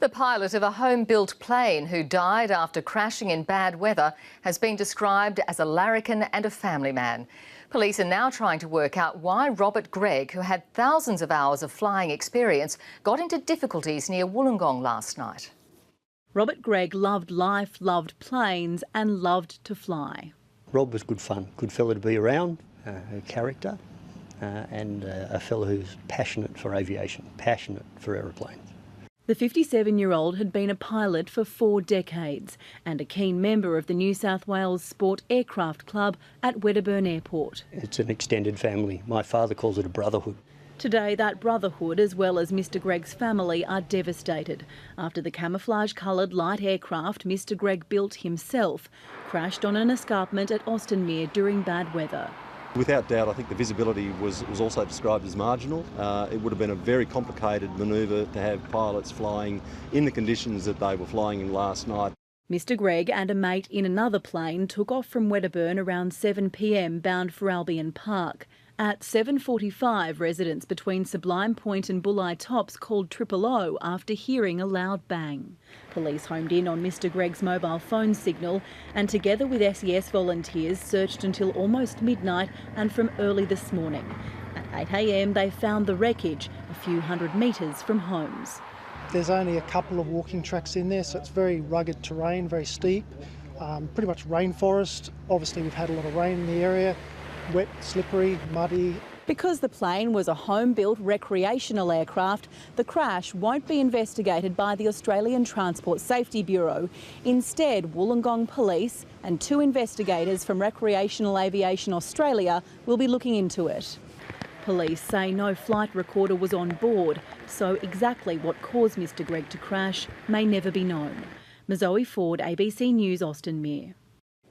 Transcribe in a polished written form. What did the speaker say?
The pilot of a home-built plane who died after crashing in bad weather has been described as a larrikin and a family man. Police are now trying to work out why Robert Greig, who had thousands of hours of flying experience, got into difficulties near Wollongong last night. Robert Greig loved life, loved planes and loved to fly. Rob was good fun, good fella to be around, a character, and a fella who's passionate for aviation, passionate for aeroplanes. The 57-year-old had been a pilot for 4 decades and a keen member of the New South Wales Sport Aircraft Club at Wedderburn Airport. It's an extended family. My father calls it a brotherhood. Today, that brotherhood, as well as Mr Greig's family, are devastated after the camouflage-coloured light aircraft Mr Greig built himself crashed on an escarpment at Austinmer during bad weather. Without doubt, I think the visibility was also described as marginal. It would have been a very complicated manoeuvre to have pilots flying in the conditions that they were flying in last night. Mr Greig and a mate in another plane took off from Wedderburn around 7 p.m. bound for Albion Park. At 7:45, residents between Sublime Point and Bulli Tops called 000 after hearing a loud bang. Police homed in on Mr Greig's mobile phone signal and together with SES volunteers searched until almost midnight and from early this morning. At 8 a.m. they found the wreckage a few hundred metres from homes. There's only a couple of walking tracks in there, so it's very rugged terrain, very steep, pretty much rainforest. Obviously we've had a lot of rain in the area. Wet, slippery, muddy. Because the plane was a home-built recreational aircraft, the crash won't be investigated by the Australian Transport Safety Bureau. Instead, Wollongong Police and 2 investigators from Recreational Aviation Australia will be looking into it. Police say no flight recorder was on board, so exactly what caused Mr Greig to crash may never be known. Mazoe Ford, ABC News, Austinmer.